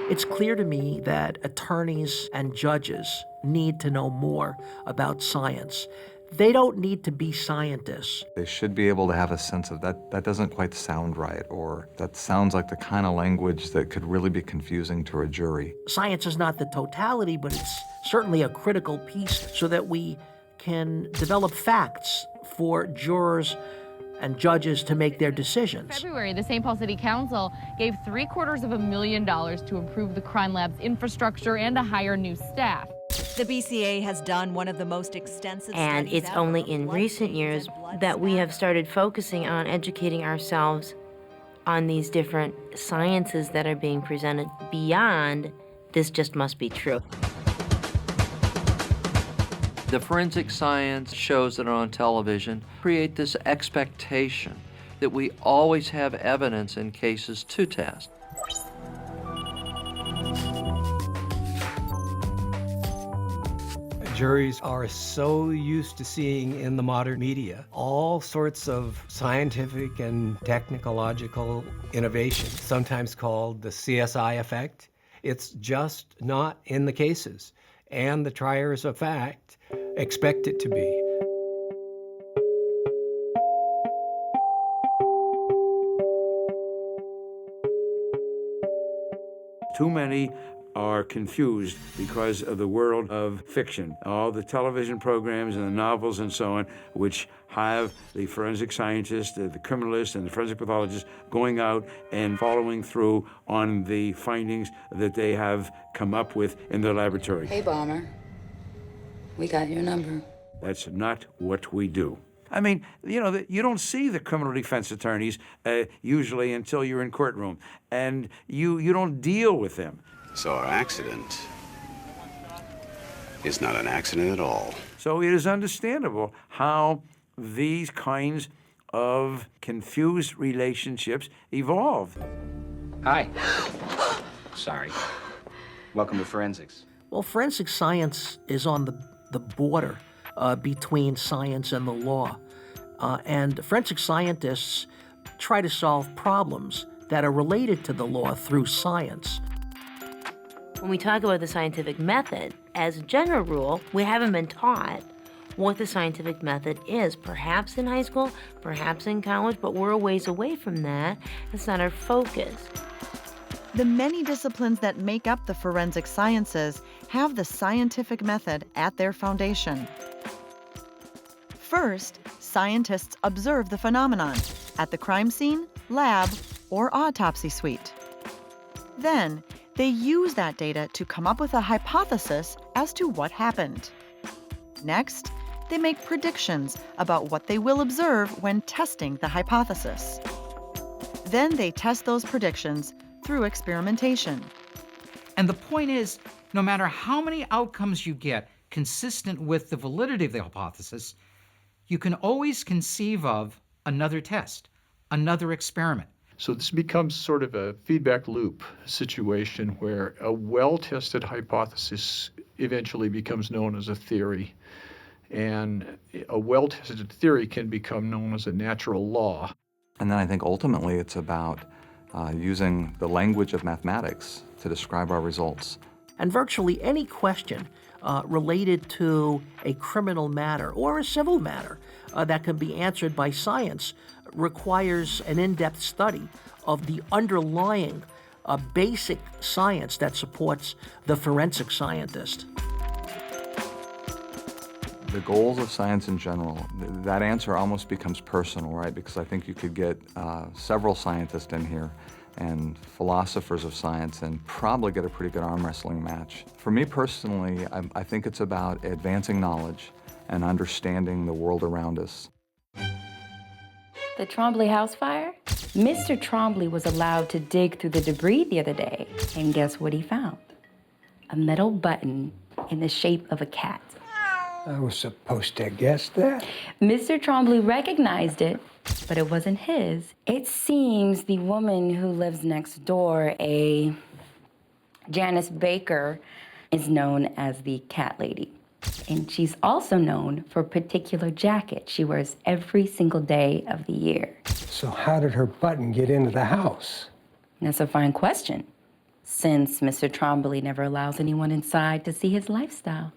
It's clear to me that attorneys and judges need to know more about science. They don't need to be scientists. They should be able to have a sense of that doesn't quite sound right, or that sounds like the kind of language that could really be confusing to a jury. Science is not the totality, but it's certainly a critical piece so that we can develop facts for jurors and judges to make their decisions. February, the St. Paul City Council gave $750,000 to improve the crime lab's infrastructure and to hire new staff. The BCA has done one of the most extensive And studies it's ever only of in blood recent stains years and blood that we have spatters. started focusing on educating ourselves on these different sciences that are being presented beyond this just must be true. The forensic science shows that are on television create this expectation that we always have evidence in cases to test. Juries are so used to seeing in the modern media all sorts of scientific and technological innovation, sometimes called the CSI effect. It's just not in the cases, and the triers of fact expect it to be. Too many are confused because of the world of fiction, all the television programs and the novels and so on, which have the forensic scientists, the criminalists, and the forensic pathologists going out and following through on the findings that they have come up with in their laboratory. Hey, Bomber. We got your number. That's not what we do. I mean, you know, you don't see the criminal defense attorneys usually until you're in courtroom, and you don't deal with them. So our accident is not an accident at all. So it is understandable how these kinds of confused relationships evolve. Hi. Sorry. Welcome to forensics. Well, forensic science is on the border between science and the law. And forensic scientists try to solve problems that are related to the law through science. When we talk about the scientific method, as a general rule, we haven't been taught what the scientific method is. Perhaps in high school, perhaps in college, but we're a ways away from that. That's not our focus. The many disciplines that make up the forensic sciences have the scientific method at their foundation. First, scientists observe the phenomenon at the crime scene, lab, or autopsy suite. Then, they use that data to come up with a hypothesis as to what happened. Next, they make predictions about what they will observe when testing the hypothesis. Then they test those predictions through experimentation. And the point is, no matter how many outcomes you get consistent with the validity of the hypothesis, you can always conceive of another test, another experiment. So this becomes sort of a feedback loop situation where a well-tested hypothesis eventually becomes known as a theory, and a well-tested theory can become known as a natural law. And then I think ultimately it's about using the language of mathematics to describe our results. And virtually any question related to a criminal matter or a civil matter that can be answered by science requires an in-depth study of the underlying basic science that supports the forensic scientist. The goals of science in general, that answer almost becomes personal, right? Because I think you could get several scientists in here and philosophers of science and probably get a pretty good arm wrestling match. For me personally, I think it's about advancing knowledge and understanding the world around us. The Trombley house fire? Mr. Trombley was allowed to dig through the debris the other day, and guess what he found? A metal button in the shape of a cat. I was supposed to guess that. Mr. Trombley recognized it, but it wasn't his. It seems the woman who lives next door, a Janice Baker, is known as the cat lady. And she's also known for a particular jacket she wears every single day of the year. So how did her button get into the house? That's a fine question. since Mr. Trombley never allows anyone inside to see his lifestyle.